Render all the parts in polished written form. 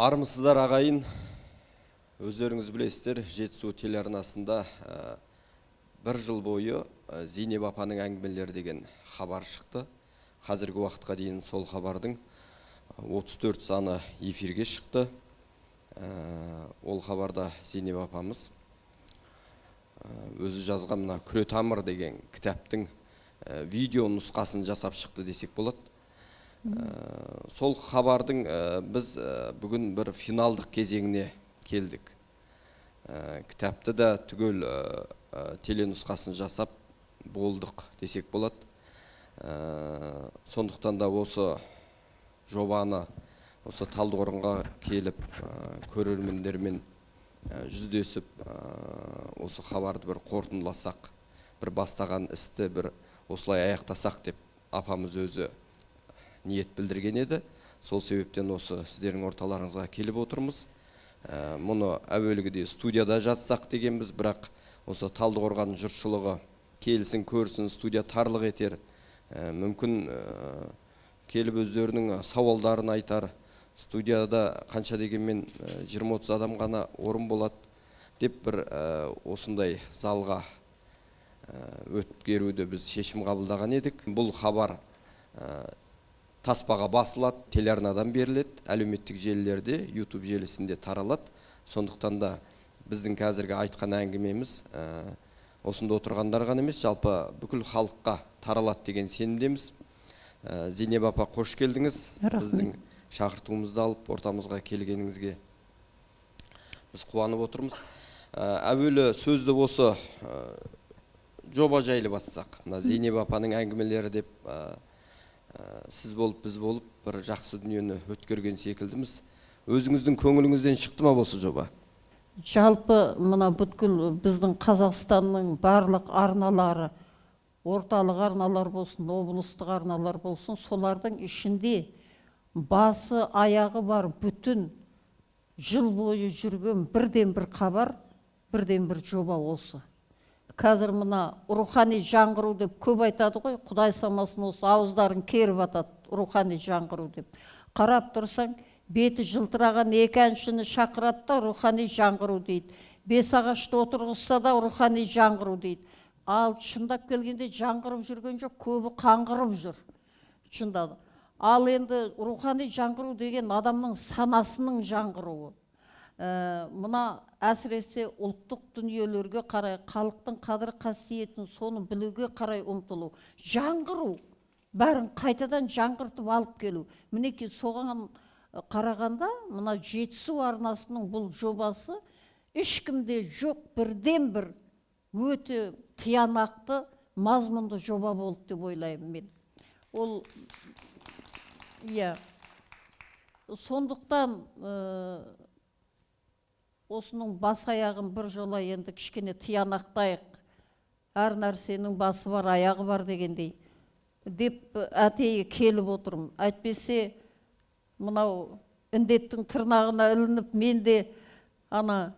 Армысыздар ағайын, өздеріңіз білесіздер, Жетісу телеарнасында бір жыл бойы Зейнеп апаның әңгімелері деген хабар шықты. Қазіргі уақытқа дейін сол хабардың 34 саны эфирге шықты. Ол хабарда Зейнеп апамыз өзі жазған мына Күре тамыр деген кітаптың видео нұсқасын жасап шықты десек болады. Сол хабардың біз бүгін бір финалдық кезеңіне келдік. Кітапты да түгел теленұсқасын жасап болдық десек болады. Сондықтан да осы жобаны осы Талдықорғанға келіп көрермендермен жүздесіп осы хабарды бір қорытындыласақ, бір бастаған істі бір осылай аяқтасақ деп апамыз өзі ниет білдірген еді. Сол себептен осы сіздердің орталарыңызға келіп отырмыз. Мұны әуелгіде студияда жазсақ дегенбіз, бірақ осы Талдықорған жұртшылығы келсін, көрсін, студия тарлық етер. Мүмкін келіп өздерінің сауалдарын айтар. Студияда қанша дегенмен 20-30 адам ғана орын болады деп бір осындай залға өткеруді біз шешім қабылдаған едік. Бұл хабар таспаға басылады, телеарнадан беріледі, әлеуметтік желілерде, YouTube желісінде таралады. Сондықтан да біздің қазіргі айтқан әңгімеміз осында отырғандар ғана емес, жалпы бүкіл халыққа таралады деген сенімдеміз. Зейнеп апа, қош келдіңіз. Біздің шақыртуымызды алып ортамызға келгеніңізге біз қуанып отырмыз. Әуелі сөзді осы жоба жайлы бастасақ. Зейнеп апаның әңгімелері деп сіз болып, біз болып, бір жақсы дүниені өткерген секілдіміз. Өзіңіздің көңіліңізден шықты ма болсы жоба? Жалпы мына бүткіл біздің Қазақстанның барлық арналары, орталық арналар болсын, облыстық арналар болсын, солардың ішінде басы аяғы бар бүтін жыл бойы жүрген бірден бір хабар, бірден бір жоба осы. Қазір мына рухани жаңғыру деп көп айтады ғой, Құдай самасын осы ауыздарын керіп атады, рухани жаңғыру деп. Қарап тұрсаң, беті жылтыраған екі әншіні шақырады да рухани жаңғыру дейді. Бес ағашты отырғызса да рухани жаңғыру дейді. Ал шындап келгенде жаңғырып жүрген жоқ, көбі қаңғырып жүр. Шындады. Ал енді рухани жаңғыру деген адамның санасының жаңғыруы. Мұна әсіресе ұлттық дүниелерге қарай, халықтың қадір қасиетін соны білуге қарай ұмтылу. Жаңғыру, бәрін қайтадан жаңғыртып алып келу. Мінекей соған қарағанда, мұна Жетісу арнасының бұл жобасы ешкімде жоқ, бірден бір өте тиянақты, мазмұнды жоба болды деп ойлаймын мен. Ол, иә, сондықтан осының бас аяғын бір жола енді кішкене тиянақтайық. Әр нәрсенің басы бар, аяғы бар дегендей. Деп әтейі келіп отырмын. Әйтпесе, мынау індеттің тырнағына ілініп, мен де ана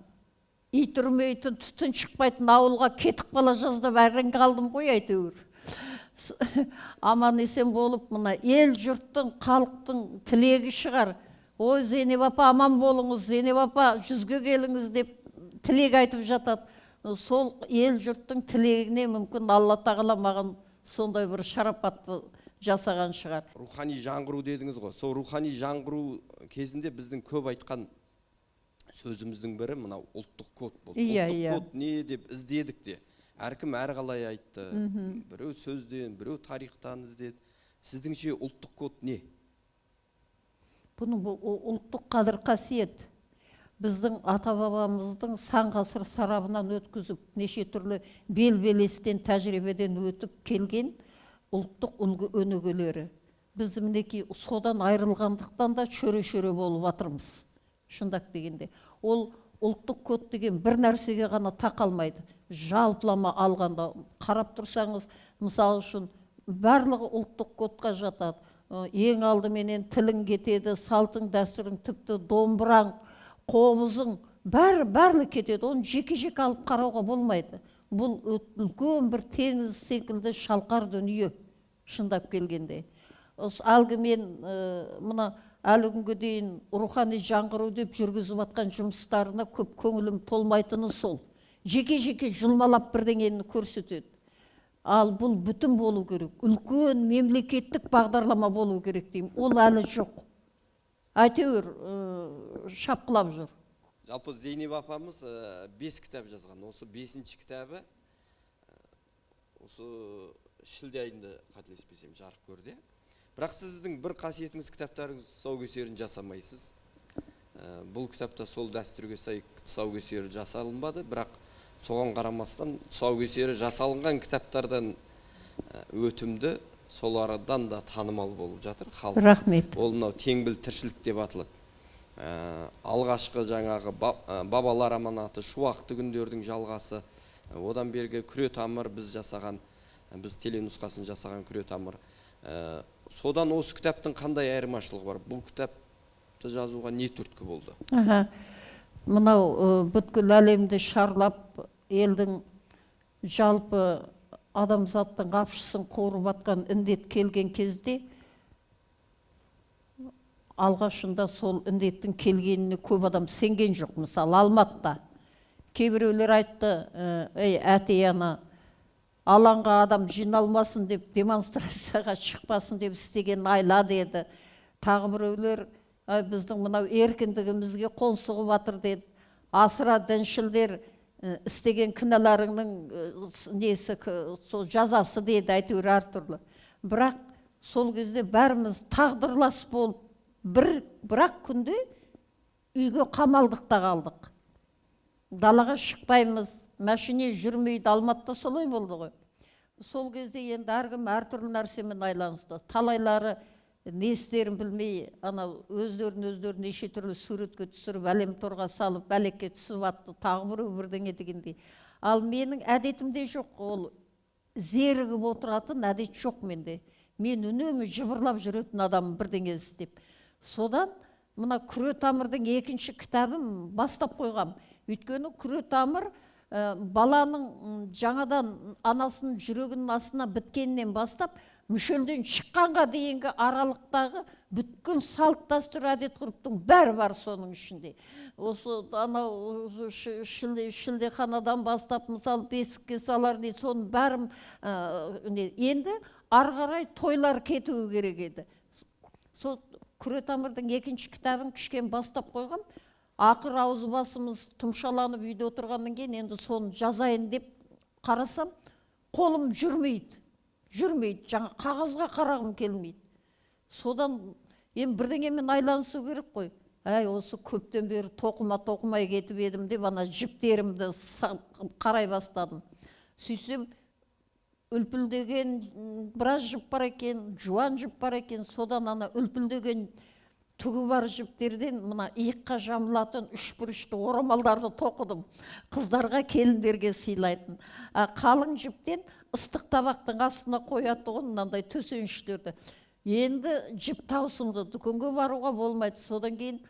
ит үрмейтін, түтін шықпайтын ауылға кетіп қала жаздап әрін қалдым ғой әйтеуір. Аман есен болып, мына ел жұрттың, халықтың тілегі шығар. Ой, Зейнеп апа, аман болыңыз, Зейнеп апа, жүзге келіңіз деп тілек айтып жатады. Сол ел жұрттың тілегіне мүмкін Алла тағала маған сондай бір шарапатты жасаған шығар. Рухани жаңғыру дедіңіз ғой. Сол рухани жаңғыру кезінде біздің көп айтқан сөзіміздің бірі мына ұлттық код болды. Ұлттық код не деп іздедік де. Әркім әрқалай айтты. Біреу сөзден, біреу тарихтан іздеді. Сіздіңше ұлттық код не? Бұның ұлттық қадір қасиет. Біздің ата-бабамыздың сан ғасыр сарабынан өткізіп, неше түрлі бел-белестен, тәжірибеден өтіп келген ұлттық үлгі өнегелері. Біз мінекей содан айырылғандықтан да шөре-шөре болып жатырмыз. Шындап дегенде. Ол ұлттық код деген бір нәрсеге ғана тақалмайды. Жалпылама алғанда қарап тұрсаңыз, мысалы үшін барлығы ұлттық кодқа жатады. Ең алдыменен тілің кетеді, салтың, дәстүрің, тіпті домбыраң, қобызың, барлығы кетеді. Оны жеке-жеке алып қарауға болмайды. Бұл үлкен бір теңіз секілді шалқар дүние, шындап келгенде. Әлгі мен мына әлі күнге дейін рухани жаңғыру деп жүргізіп жатқан жұмыстарына көп көңілім толмайтыны сол. Жеке-жеке жұлмалап бірдеңені көрсетеді. Ал бұл бүтін болу керек. Үлкен мемлекеттік бағдарлама болу керек деймін. Ол әлі жоқ. Әйтеуір шапқылап жүр. Жалпы Зейнеп апамыз 5 кітап жазған. Осы 5-ші кітабы осы шілде айында қателеспесем жарық көрді. Бірақ сіздің бір қасиетіңіз кітаптарыңыз тұсаукесерін жасамайсыз. Бұл кітапта сол дәстүрге сай тұсаукесері жасалынбады, бірақ соған қарамастан тұсаукесері жасалынған кітаптардан өтімді, солардан да танымал болып жатыр халық. Рахмет. Ол мынау теңбіл тіршілік деп аталады. Алғашқы жаңағы бабалар аманаты, шуақты күндердің жалғасы, одан бергі күре тамыр біз жасаған, біз теленұсқасын жасаған күре тамыр. Содан осы кітаптың қандай айырмашылығы бар? Бұл кітапты жазуға не түрткі болды? Мынау бүткіл әлемді шарлап, елдің жалпы адамзаттың ғапшысын қуырып атқан індет келген кезде, алғашында сол індеттің келгеніне көп адам сенген жоқ. Мысалы, Алматыда кейбіреулер айтты, әтей ана алаңға адам жиналмасын деп, демонстрацияға шықпасын деп істеген айла деді. Тағы біреулер біздің мынау еркіндігімізге қол сұғып жатыр деді. Асыра діншілдер істеген кінәларыңның несі, сол жазасы деді, әйтеуір әртүрлі. Бірақ сол кезде бәріміз тағдырлас болып, бірақ күнде үйге қамалдық та қалдық. Далаға шықпаймыз, мәшине жүрмейді. Алматыда солай болды ғой. Сол кезде енді әркім әртүрлі нәрсемен айланысты. Талайлары не істерін білмей, өздерін неше түрлі суретке түсіріп, әлем торға салып, бәлекке түсіп атты, тағы біреу бірдеңе дегендей. Ал менің әдетімде жоқ, ол зерігіп отыратын әдет жоқ менде. Мен үнемі жыбырлап жүретін адам бірдеңе істеп. Содан мына күре тамырдың 2-ші кітабын бастап қойғам. Өйткені күре тамыр баланың жаңадан анасының жүрегінің астына біткеннен бастап, мүшелден шыққанға дейінгі аралықтағы бүткіл салт дәстүр әдет ғұрыптың бәрі бар соның ішінде. Осы шілдеханадан бастап, мысалы, бесікке салар не, соның бәрім енді ары қарай тойлар кетуі керек еді. Сол күре тамырдың 2-ші кітабын кішкен бастап қойғам. Ақыр аузы басымыз тұмшаланып үйде отырғаннан кейін енді соны жазайын деп қарасам, қолым жүрмейді. Жаңа қағазға қарағым келмейді. Содан бірдеңемен айланысу керек қой. Осы көптен бері тоқымай кетіп едім деп, жіптерімді қарай бастадым. Сөйтсем, үлпілдеген біраз жіп бар екен, жуан жіп бар екен. Содан үлпілдеген түгі бар жіптерден мына иыққа жамылатын 3 бұрышты орамалдарды тоқыдым. Қыздарға, келіндерге сыйлайтын. Қалың жіптен ыстық табақтың астына қоятығын мынандай төсеншілерді. Енді жіп таусылды, дүкенге баруға болмайды. Содан кейін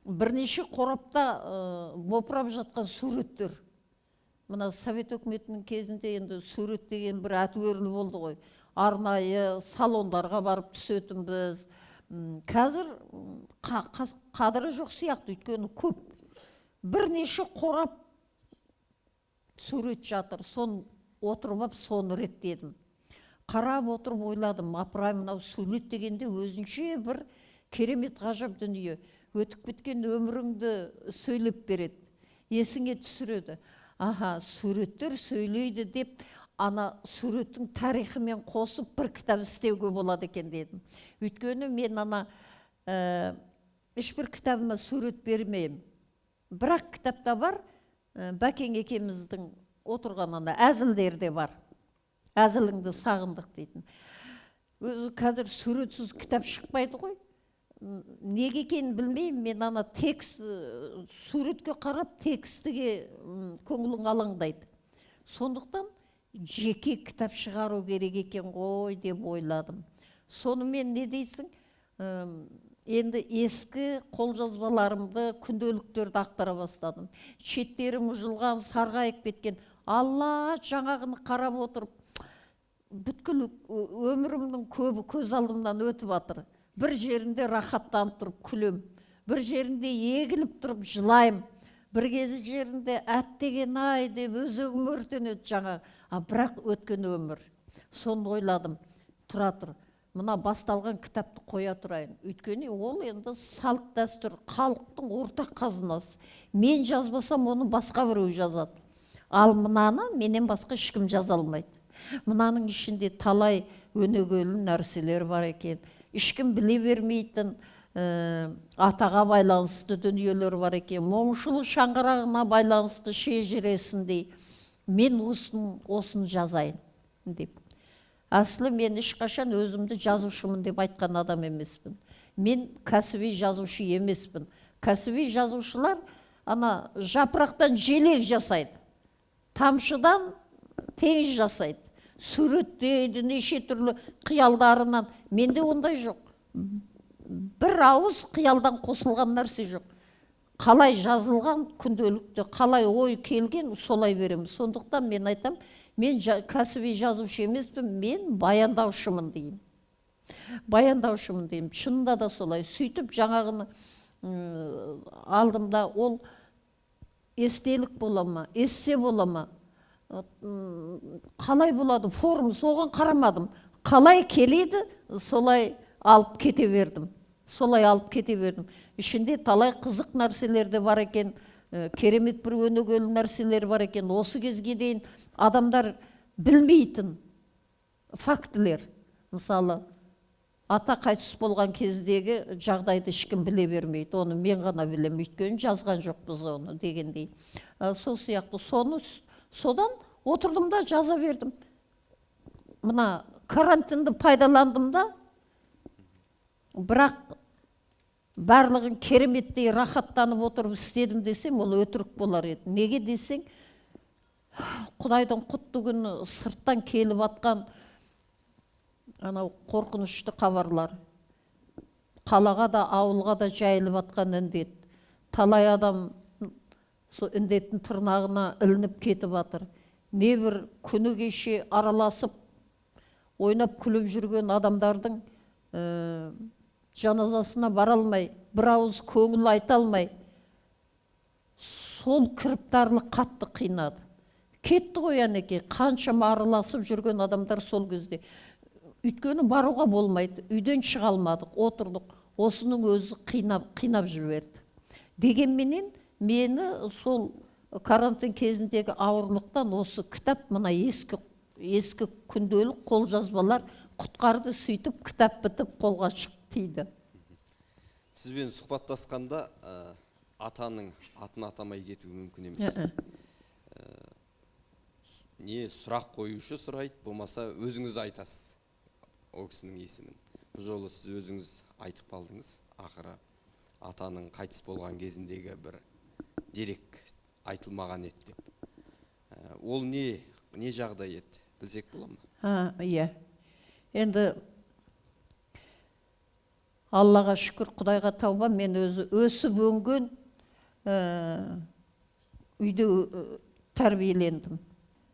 бірнеше қорапта бопырап жатқан суреттер. Мына Совет өкіметінің кезінде енді сурет деген бір әтуерлі болды ғой. Арнайы салондарға барып түсетін біз. Қазір қадірі жоқ сияқты, өйткені көп. Бірнеше қорап сурет жатыр. Сон отырып, соны реттедім. Қарап отырып ойладым, апырай, мынау сурет дегенде өзінше бір керемет ғажап дүние. Өтіп кеткен өміріңді сөйлеп береді, есіңе түсіреді. Суреттер сөйлейді деп, суреттің тарихымен қосып бір кітап істеуге болады екен дедім. Өйткені мен ешбір кітабыма сурет бермеймін. Бірақ кітапта бар, Бәкең екеміздің отырған әзілдерде бар. Әзіліңді сағындық дейтін. Өзі қазір суретсіз кітап шықпайды ғой. Неге екенін білмеймін, мен текст суретке қарап текстіге көңілің алаңдайды. Сондықтан жеке кітап шығару керек екен ғой деп ойладым. Сонымен не дейсің? Енді ескі қолжазбаларымды, күнделіктерді ақтара бастадым. Шеттерім ұжылған, сарғайып кеткен. Алла жаңағыны қарап отырып, бүткіл өмірімнің көбі көз алдымнан өтіп жатыр. бір жерінде рахаттанып тұрып күлем, бір жерінде егіліп тұрып жылайым, бір кезі жерінде әттеген ай деп өзегім өртенеді жаңа. Бірақ өткен өмір. Соны ойладым, тұра тұр. Мына басталған кітапты қоя тұрайын. Өйткені ол енді салт дәстүр, халықтың ортақ қазынасы. Мен жазбасам, оны басқа біреу жазады. Ал мынаны менен басқа ешкім жаза алмайды. Мынаның ішінде талай өнегелі нәрселер бар екен. Ешкім біле бермейтін атаға байланысты дүниелер бар екен. Момышұлы шаңырағына байланысты шежіресіндей. Мен осын жазайын деп. Асылы мен ешқашан өзімді жазушымын деп айтқан адам емеспін. Мен кәсіби жазушы емеспін. Кәсіби жазушылар ана жапырақтан желек жасайды. Тамшыдан теңіз жасайды. Суреттейді, неше түрлі қиялдарынан. Менде ондай жоқ. Бір ауыз қиялдан қосылған нәрсе жоқ. Қалай жазылған күнделікті, қалай ой келген, солай беремін. Сондықтан мен айтам, мен кәсіби жазушы емеспін, мен баяндаушымын деймін. Баяндаушымын деймін. Шынында да солай. Сөйтіп жаңағыны алдымда ол естелік бола ма, эссе бола ма, қалай болады, форум, соған қарамадым. Қалай келеді, солай алып кете бердім. Ішінде талай қызық нәрселер де бар екен, керемет бір өнегелі нәрселер бар екен. Осы кезге дейін адамдар білмейтін фактілер. Мысалы, ата қайтыс болған кездегі жағдайды ешкім біле бермейді. Оны мен ғана білем, өйткені жазған жоқпыз оны дегендей. Сол сияқты содан отырдым да жаза бердім. Мына карантинді пайдаландым да, бірақ барлығын кереметтей рахаттанып отырып істедім десем, ол өтірік болар еді. Неге десең, Құдайдың құтты күні сырттан келіп атқан анау қорқынышты хабарлар. Қалаға да, ауылға да жайылып атқан індет. Талай адам сол індеттің тырнағына ілініп кетіп жатыр. Небір күні кеше араласып, ойнап күліп жүрген адамдардың жаназасына бара алмай, бір ауыз көңіл айта алмай, сол кіріптарлық қатты қинады. Кетті ғой әнеке, қаншама араласып жүрген адамдар сол кезде. Өйткені баруға болмайды, үйден шыға алмадық, отырдық. Осының өзі қинап жіберді. Дегенменен мені сол карантин кезіндегі ауырлықтан осы кітап, мына ескі күнделік қолжазбалар құтқарды. Сөйтіп кітап бітіп қолға шықты дейді. Сізбен сұхбаттасқанда атаның атын атамай кетуі мүмкін емес. Не сұрақ қоюшы сұрайды, болмаса өзіңіз айтасыз о кісінің есімін. Бұл жолы сіз өзіңіз айтып қалдыңыз. Ақыры атаның қайтыс болған кезіндегі бір дерек айтылмаған еді деп. Ол не жағдай еді, білсек бола ма? Иә. Енді Аллаға шүкір, Құдайға тауба, мен өзі өсіп өнген үйде тәрбиелендім.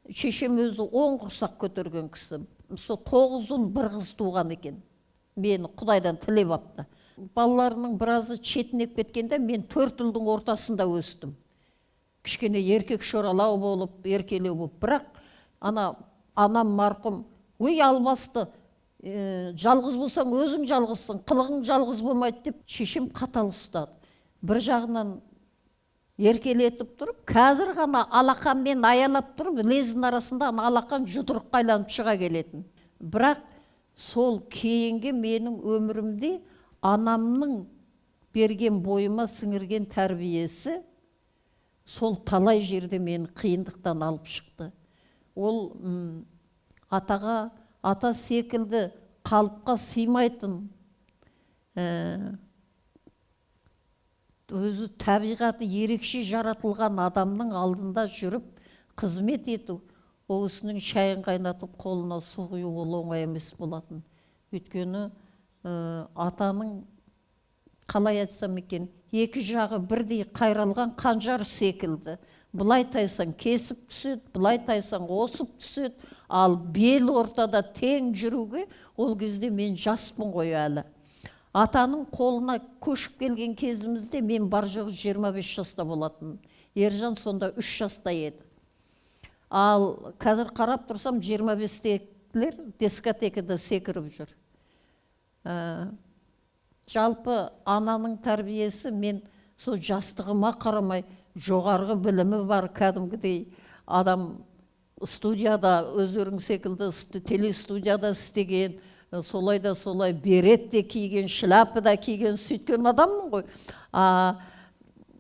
Шешем өзі 10 құрсақ көтерген кісі. Сол 9 ұл бір қыз туған екен. Мені Құдайдан тілеп апты. Балаларының біразы шетінеп кеткенде мен 4 ұлдың ортасында өстім. Кішкене еркек шоралау болып, еркелеу болып. Бірақ анам марқұм, өй албасты, жалғыз болсаң өзің жалғызсың, қылығың жалғыз болмайды деп шешем қатал ұстады. Бір жағынан еркелетіп тұрып, қазір ғана алақанмен аялап тұрып, лездің арасында алақан жұдырыққа айланып шыға келетін. Бірақ сол кейінгі менің өмірімде анамның берген бойыма сіңірген тәрбиесі сол талай жерде мені қиындықтан алып шықты. Ол ата секілді қалыпқа сыймайтын, өзі табиғаты ерекше жаратылған адамның алдында жүріп қызмет ету, ол кісінің шайын қайнатып қолына су құю ол оңай емес болатын. Өйткені атаның, қалай айтсам екен, екі жағы бірдей қайралған қанжар секілді. Бұлай тайсаң кесіп түседі, бұлай тайсаң осып түседі, ал бел ортада тең жүруге ол кезде мен жаспын ғой әлі. Атаның қолына көшіп келген кезімізде мен бар жоғы 25 жаста болатын. Ержан сонда 3 жаста еді. Ал қазір қарап тұрсам 25-тегілер дискотекада секіріп жүр. Жалпы ананың тәрбиесі мен сол жастығыма қарамай жоғарғы білімі бар кәдімгідей адам студияда өздерің секілді телестудияда істеген, солай да солай берет те киген, шляпа да киген сөйткен адаммын ғой.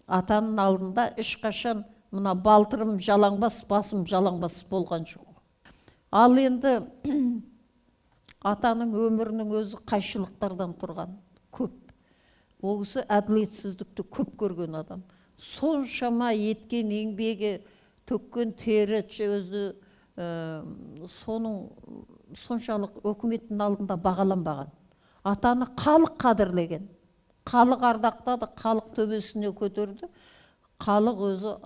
Атаның алдында ешқашан мына балтырым жалаңбас, басым жалаңбас болған жоқ. Ал енді атаның өмірінің өзі қайшылықтардан тұрған көп. Ол кісі әділетсіздікті көп көрген адам. Соншама еткен еңбегі, төккен тері өзі соның соншалық өкіметтің алдында бағаланбаған. Атаны халық қадірлеген. Халық ардақтады, халық төбесіне көтерді. Халық өзі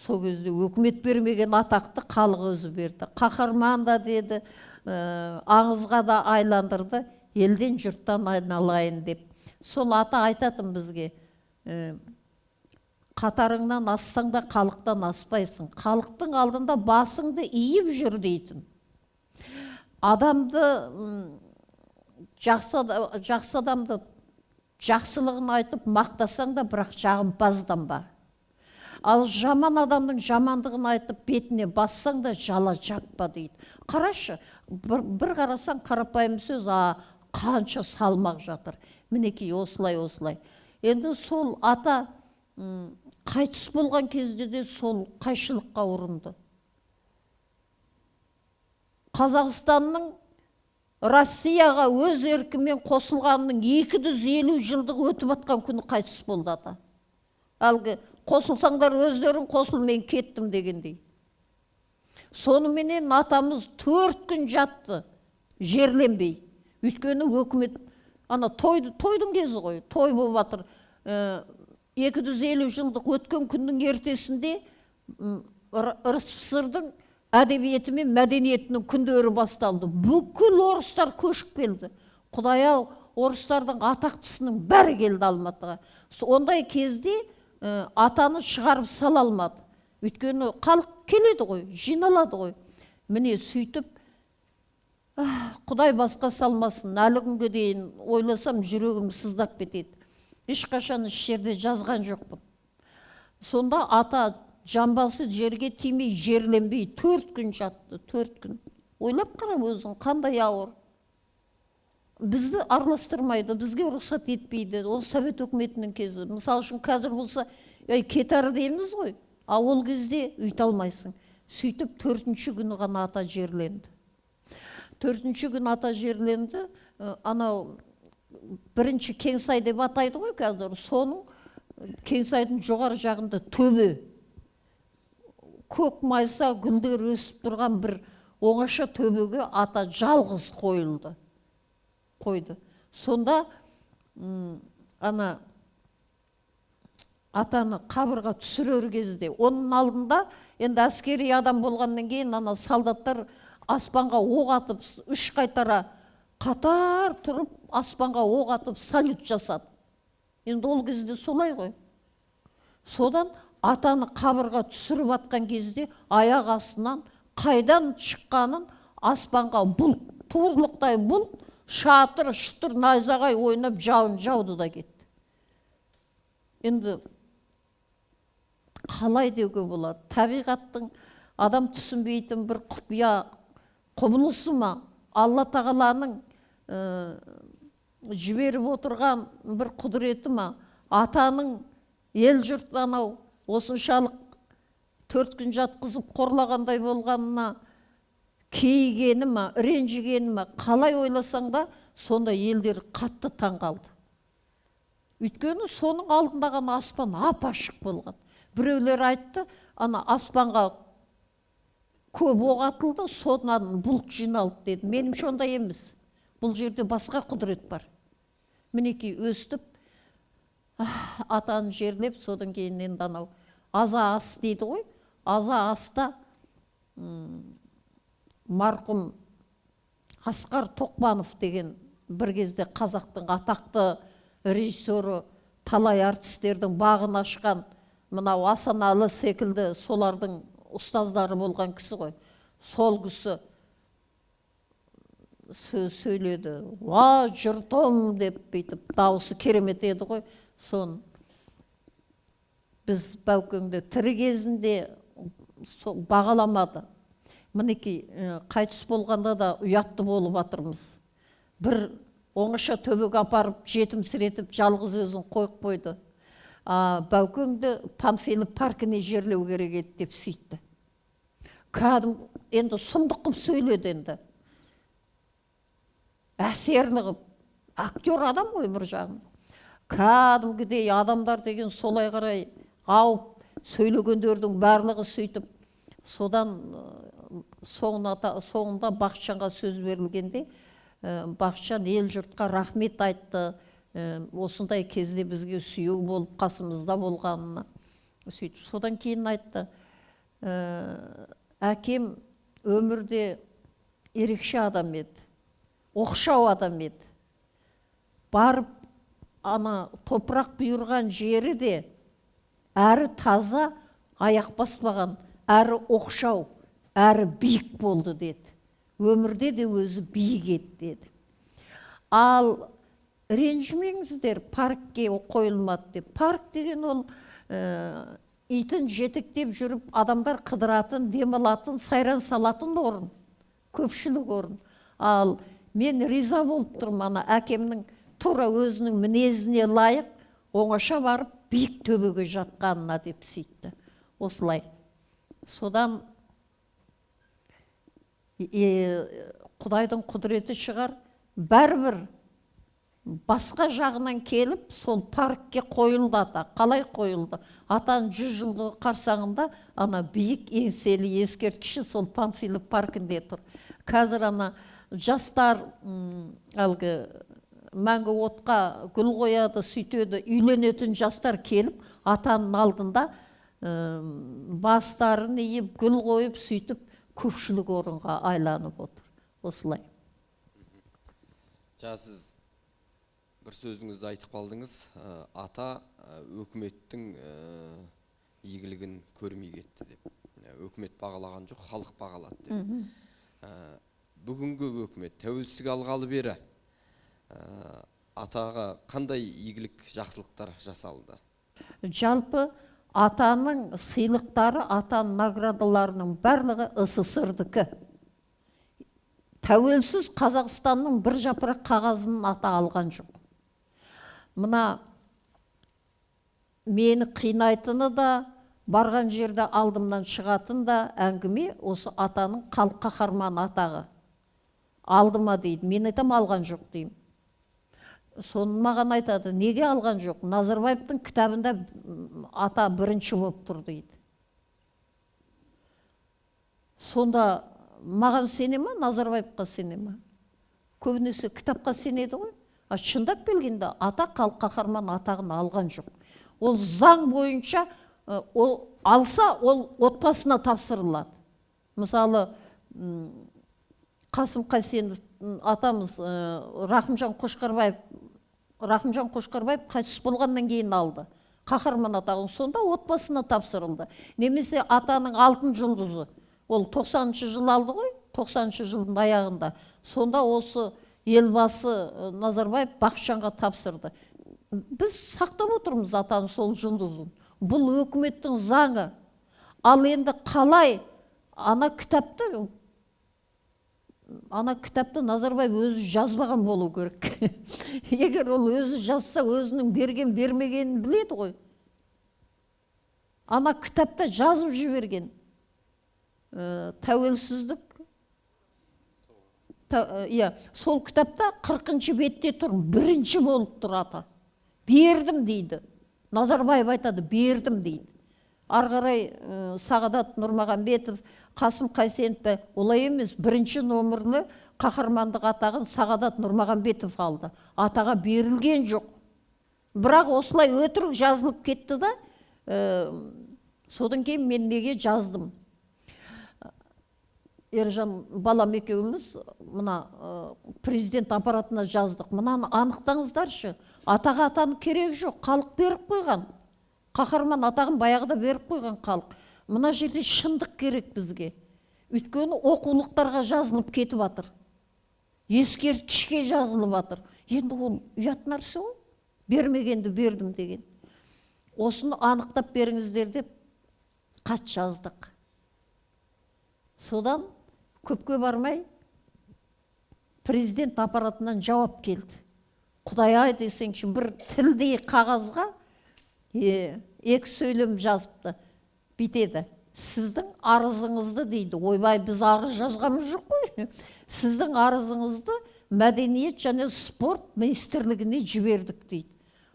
сол кезде өкімет бермеген атақты халық өзі берді. Қаһарман да деді, аңызға да айландырды, елден жұрттан айналайын деп. Сол ата айтатын бізге, қатарыңнан ассаң да халықтан аспайсың. Халықтың алдында басыңды иіп жүр дейтін. Адамды, жақсы адамды жақсылығын айтып мақтасаң да, бірақ жағымпазданба. Ал жаман адамның жамандығын айтып бетіне бассаң да жала жаппа дейді. Қарашы, бір қарасаң қарапайым сөз, қанша салмақ жатыр. Мінекей осылай. Енді сол ата қайтыс болған кезде де сол қайшылыққа ұрынды. Қазақстанның Россияға өз еркімен қосылғанның 250 жылдық өтіп атқан күні қайтыс болды ата. Әлгі қосылсаңдар өздерің қосыл, мен кеттім дегендей. Соныменен атамыз 4 күн жатты, жерленбей. Өйткені өкімет, тойдың кезі ғой, той болып жатыр. 250 жылдық өткен күннің ертесінде РСФСР-дың әдебиеті мен мәдениетінің күндері басталды. Бүкіл орыстар көшіп келді. Құдай-ау, орыстардың атақтысының бәрі келді Алматыға. Ондай кезде атаны шығарып сала алмады. Өйткені халық келеді ғой, жиналады ғой. Міне сөйтіп, Құдай басқа салмасын, әлі күнге дейін ойласам жүрегім сыздап кетеді. Ешқашан еш жерде жазған жоқпын. Сонда ата жамбасы жерге тимей, жерленбей 4 күн жатты, 4 күн. Ойлап қарап өзің, қандай ауыр. Бізді араластырмайды, бізге рұқсат етпейді. Ол Совет өкіметінің кезі. Мысалы үшін қазір болса, кетар дейміз ғой. Ол кезде үйт алмайсың. Сөйтіп 4-ші күні ғана ата жерленді. 4-ші күн ата жерленді. Анау бірінші Кеңсай деп атайды ғой қазір. Соның Кеңсайдың жоғары жағында төбе. Көк майса гүлдер өсіп тұрған бір оңаша төбеге ата жалғыз қойылды. Сонда атаны қабырға түсірер кезде, оның алдында енді әскери адам болғаннан кейін солдаттар аспанға оқ атып, 3 қайтара қатар тұрып, аспанға оқ атып салют жасады. Енді ол кезде солай ғой. Содан атаны қабырға түсіріп атқан кезде аяқ астынан қайдан шыққанын аспанға бұлт, туырлықтай бұлт, шатыр, шұтыр, найзағай ойнап жауын жауды да кетті. Енді қалай деуге болады? Табиғаттың адам түсінбейтін бір құпия құбылысы ма? Алла тағаланың жіберіп отырған бір құдіреті ма? Атаның ел жұрттан осыншалық 4 күн жатқызып қорлағандай болғанына кейгені ма, ренжігені ма, қалай ойласаң да, сонда елдер қатты таңғалды. Өйткені соның алдындағы аспан ап-ашық болған. Біреулер айтты, аспанға көп оқ атылды, содан бұлт жиналды деді. Меніңше ондай емес. Бұл жерде басқа құдірет бар. Мінекей өстіп, атаны жерлеп, содан кейін енді аза ас дейді ғой. Аза аста марқұм Асқар Тоқпанов деген бір кезде қазақтың атақты режиссері, талай артистердің бағын ашқан мынау Асаналы секілді солардың ұстаздары болған кісі ғой. Сол кісі сөйледі. Ва, жұртым деп бүйтіп, дауысы керемет еді ғой. Сон біз Баукеңді тірі кезінде бағаламады. Мінекей қайтыс болғанда да ұятты болып жатырмыз. Бір оңаша төбеге апарып жетімсіретіп жалғыз өзін қойып қойды. Баукеңді Панфилов паркіне жерлеу керек еді деп сөйтті. Кәдім енді сұмдық қып сөйледі енді. Әсерлі қып. Актер адам ғой бір жағын. Кәдімгідей адамдар деген солай қарай ауып сөйлегендердің барлығы сөйтіп. Содан соңында Бақытжанға сөз берілгенде Бақытжан ел жұртқа рахмет айтты. Осындай кезде бізге сүйеу болып қасымызда болғанына сөйтіп. Содан кейін айтты, әкем өмірде ерекше адам еді, оқшау адам еді. Барып ана топырақ бұйырған жері де әрі таза, аяқ баспаған, әрі оқшау, әрі биік болды деді. Өмірде де өзі биік еді деді. Ал ренжімеңіздер, паркке қойылмады деп. Парк деген ол итін жетектеп жүріп, адамдар қыдыратын, демалатын, сайран салатын орын, көпшілік орын. Ал мен риза болып тұрмын, ана әкемнің тура өзінің мінезіне лайық оңаша барып биік төбеге жатқанына деп сөйтті. Осылай. Содан Құдайдың құдіреті шығар, бәрібір басқа жағынан келіп, сол паркке қойылды ата. Қалай қойылды? Атаның 100 жылдығы қарсаңында ана биік еңселі ескерткіші сол Панфилов паркінде тұр. Қазір ана жастар әлгі мәңгі отқа гүл қояды, сөйтеді, үйленетін жастар келіп, атаның алдында бастарын иіп, гүл қойып, сөйтіп, көпшілік орынға айланып отыр. Осылай. Сіз бір сөзіңізді айтып қалдыңыз, ата өкіметтің игілігін көрмей кетті деп. Өкімет бағалаған жоқ, халық бағалады деп. Бүгінгі өкімет тәуелсіздік алғалы бері атаға қандай игілік, жақсылықтар жасалды? Жалпы атаның сыйлықтары, атаның наградаларының барлығы СССР-дікі. Тәуелсіз Қазақстанның бір жапырақ қағазын ата алған жоқ. Мына мені қинайтыны да, барған жерде алдымнан шығатын да әңгіме осы атаның халық қаһарманы атағы. Алдыма дейді, мен айтам алған жоқ деймін. Соны маған айтады, неге алған жоқ? Назарбаевтың кітабында ата бірінші болып тұр дейді. Сонда маған сене ма, Назарбаевқа сене ма? Көбінесе кітапқа сенеді ғой. Шындап келгенде ата халық қаһарманы атағын алған жоқ. Ол заң бойынша алса, ол отбасына тапсырылады. Мысалы, Қасым Қайсенов атамыз Рахымжан Қошқарбаев қайтыс болғаннан кейін алды. Қаһарман атағын, сонда отбасына тапсырылды. Немесе атаның алтын жұлдызы, ол 90-шы жыл алды ғой, 90-шы жылдың аяғында. Сонда осы елбасы Назарбаев Бақытжанға тапсырды. Біз сақтап отырмыз атаның сол жұлдызын. Бұл өкіметтің заңы. Ал енді қалай ана кітапты Назарбаев өзі жазбаған болу керек. Егер ол өзі жазса, өзінің берген, бермегенін біледі ғой. Ана кітапта жазып жіберген. Тәуелсіздік. Сол кітапта 40-шы бетте тұр, бірінші болып тұр ата. Бердім дейді. Назарбаев айтады, бердім дейді. Арғарай Сағадат Нұрмағамбетов, Қасым Қайсенов, олай емес, бірінші номерлі қаһармандық атағын Сағадат Нұрмағамбетов алды. Атаға берілген жоқ. Бірақ осылай өтірік жазылып кетті да, содан кейін мен неге жаздым. Ержан балам екеуміз мына президент аппаратына жаздық. Мынаны анықтаңыздаршы. Атаға атаның керегі жоқ. Халық беріп қойған. Қаһарман атағын баяғыда беріп қойған халық. Мына жерде шындық керек бізге. Өйткені оқулықтарға жазылып кетіп жатыр. Ескерткішке жазылып жатыр. Енді ол ұят нәрсе ғой. Бермегенді бердім деген. Осыны анықтап беріңіздер деп хат жаздық. Содан көпке бармай президент аппаратынан жауап келді. Құдай-ай десеңші, бір тілдей қағазға екі сөйлем жазыпты. Битеді. Сіздің арызыңызды дейді. Ойбай, біз арыз жазғамыз жоқ қой. Сіздің арызыңызды мәдениет және спорт министрлігіне жібердік дейді.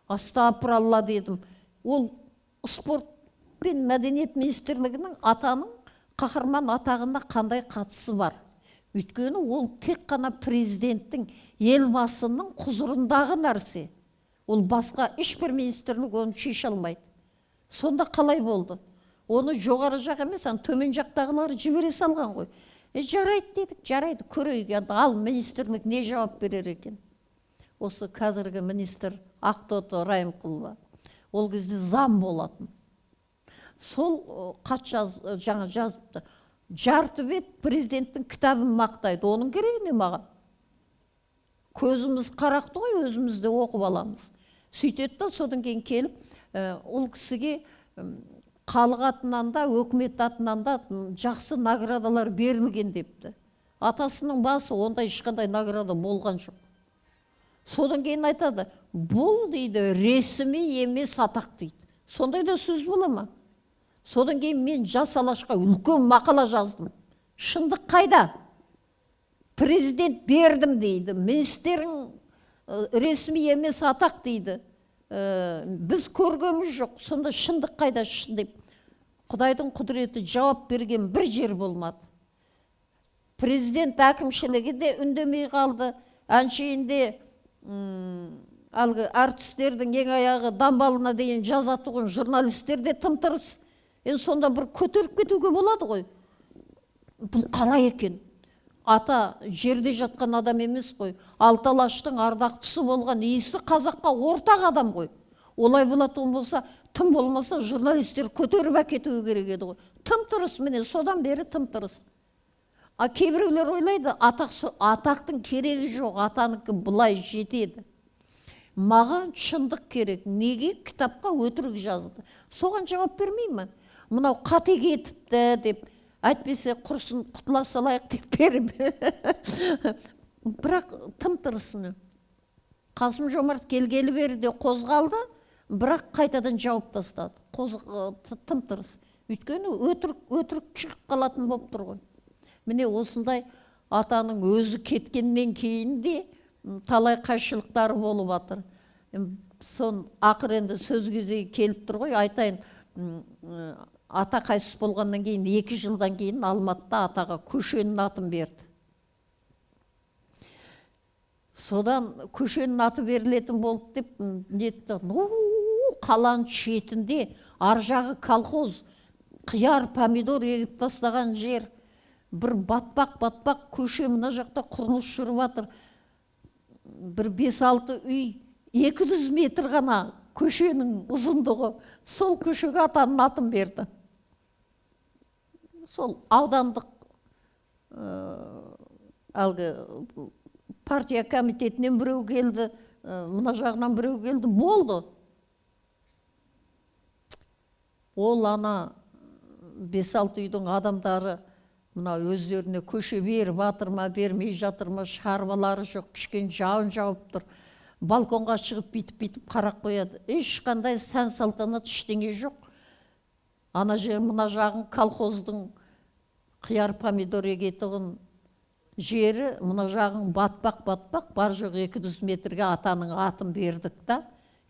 Астапыралла дедім. Ол спорт пен мәдениет министрлігінің атаның қаһарман атағына қандай қатысы бар? Өйткені ол тек қана президенттің, елбасының құзырындағы нәрсе. Ол басқа ешбір министрлік оны шеше алмайды. Сонда қалай болды? Оны жоғары жақ емес, төмен жақтағылары жібере салған ғой. Жарайды дедік, жарайды, көрейік, ал министрлік не жауап берер екен? Осы қазіргі министр Ақтоты Райымқұлова. Ол кезде зам болатын. Сол хат жаңа жазыпты. Жарты бет президенттің кітабын мақтайды. Оның керегі не маған? Көзіміз қарақты ғой, өзімізде оқып аламыз. Сөйтеді, содан кейін келіп, ол кісіге халық атынан да, өкімет атынан да жақсы наградалар берілген депті. Атасының басы ондай ешқандай награда болған жоқ. Содан кейін айтады, бұл дейді, ресми емес атақ дейді. Сондай да сөз бола ма? Содан кейін мен жас алашқа үлкен мақала жаздым. Шындық қайда? Президент бердім дейді. Министерің ресми емес атақ дейді. Біз көргеніміз жоқ. Сонда шындық қайда деп. Құдайдың құдіреті жауап берген бір жер болмады. Президент әкімшілігі де үндемей қалды. Әншейінде әлгі артистердің ең аяғы дамбалына дейін жазатұғын журналистер де тым-тырыс. Енді сонда бір көтеріп кетуге болады ғой. Бұл қалай екен? Ата жерде жатқан адам емес қой. Алты алаштың ардақтысы болған иісі қазаққа ортақ адам ғой. Олай болатын болса, тым болмаса журналистер көтеріп әкетуі керек еді ғой. Тым-тырыс, міне содан бері тым-тырыс. Кейбіреулер ойлайды, атақтың керегі жоқ, атанікі бұлай жетеді. Маған шындық керек. Неге кітапқа өтірік жазды? Соған жауап бермеймін. Мынау қате кетіпті деп, әйтпесе құрсын құтыла салайық деп беріп. Бірақ тым-тырысыны. Қасым Жомарт келгелі бері де қозғалды, бірақ қайтадан жауап тастады. Тым-тырыс. Өйткені өтірік шығып қалатын болып тұр ғой. Міне осындай атаның өзі кеткеннен кейін де талай қайшылықтары болып жатыр. Сон ақыр енді сөз кезегі келіп тұр ғой, айтайын. Ата қайтыс болғаннан кейін 2 жылдан кейін Алматыда атаға көшенің атын берді. Содан көшенің аты берілетін болды деп нетті. Қаланың шетінде ар жағы колхоз, қияр, помидор егіп тастаған жер. Бір батпақ көше, мына жақта құрылыс жүріп жатыр. Бір 5-6 үй, 200 метр ғана көшенің ұзындығы. Сол көшеге атаның атын берді. Сол аудандық әлгі партия комитетінен біреу келді, мына жағынан біреу келді, болды. Ол ана 5-6 үйдің адамдары мына өздеріне көше беріп жатыр ма, бермей жатыр ма, шаруалары жоқ, кішкене жауын жауып тұр. Балконға шығып битіп қарап қояды. Ешқандай сән салтанат ештеңе жоқ. Ана жер, мына жағын колхоздың қияр, помидор егетұғын жері, мына жағын батпақ, бар жоқ 200 метрге атаның атын бердік та,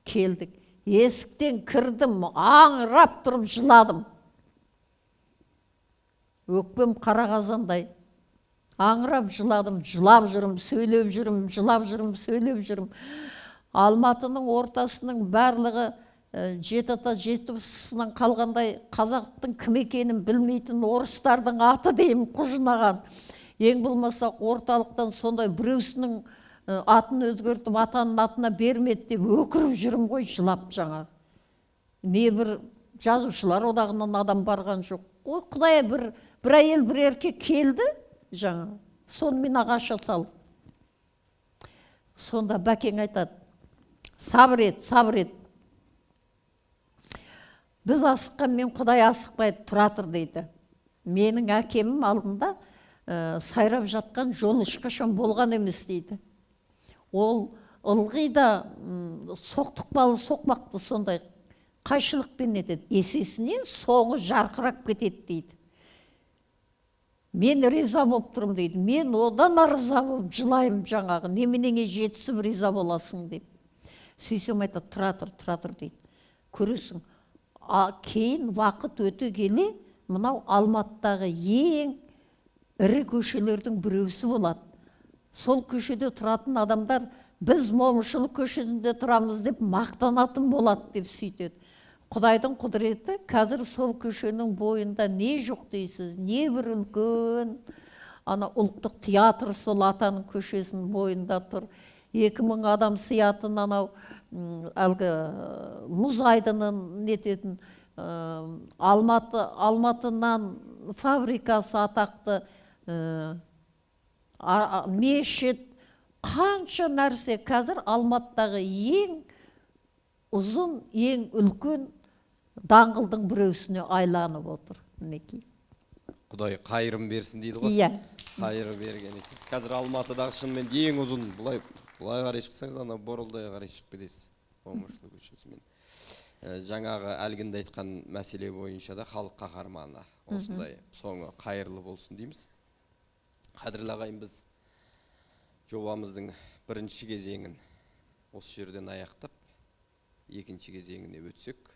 келдік. Есіктен кірдім, аңырап тұрып жыладым. Өкпем қара қазандай. Аңырап жыладым, жылап жүрім, сөйлеп жүрім, жылап жүрім, сөйлеп жүрім. Алматының ортасының барлығы жеті ата жетісінен қалғандай қазақтың кім екенін білмейтін орыстардың аты деймін құжынаған. Ең болмаса орталықтан сондай біреусінің атын өзгертіп атаның атына бермеді деп өкіріп жүрім ғой, жылап жаңа. Не бір жазушылар одағынан адам барған жоқ. Ой, құдай, бір әйел бір еркек келді жаңа. Сонымен ағаша салды. Сонда бәкең айтады, сабыр ет, сабыр ет. Біз асыққанмен Құдай асықпайды, тұра тұр дейді. Менің әкемім алдында сайрап жатқан жол ешқашан болған емес дейді. Ол ылғи да соқтықпалы соқпақты сондай қайшылықпен етеді. Есесінен соңы жарқырап кетеді дейді. Мен риза болып тұрмын дейді. Мен одан риза болып жылайым жаңағы. Неменеңе жетісіп риза боласың деп. Сөйсем айтады, тұра тұр дейді. Көресің, кейін уақыт өте келе, мынау Алматыдағы ең ірі көшелердің біреусі болады. Сол көшеде тұратын адамдар біз Момышұлы көшесінде тұрамыз деп мақтанатын болады деп сөйтеді. Құдайдың құдіреті қазір сол көшенің бойында не жоқ дейсіз, не бір үлкен ана ұлттық театр сол атаның көшесінің бойында тұр. 2000 адам сиятын анау әлгі мұз айдынын нететін Алматынан фабрикасы атақты, мешіт, қанша нәрсе қазір Алматыдағы ең ұзын, ең үлкен даңғылдың біреусіне айланып отыр. Құдай қайырым берсін дейді ғой. Иә. Қайыры берген екен. Қазір Алматыдағы шынымен ең ұзын, бұлай қарай шықсаңыз, ана Борылдайға қарай шығып кетесіз. Момышұлы көшесімен. Жаңағы әлгінде айтқан мәселе бойынша да халық қаһарманы осындай соңы қайырлы болсын дейміз. Қадірлі ағайын, біз жобамыздың бірінші кезеңін осы жерден аяқтап, екінші кезеңіне өтсек,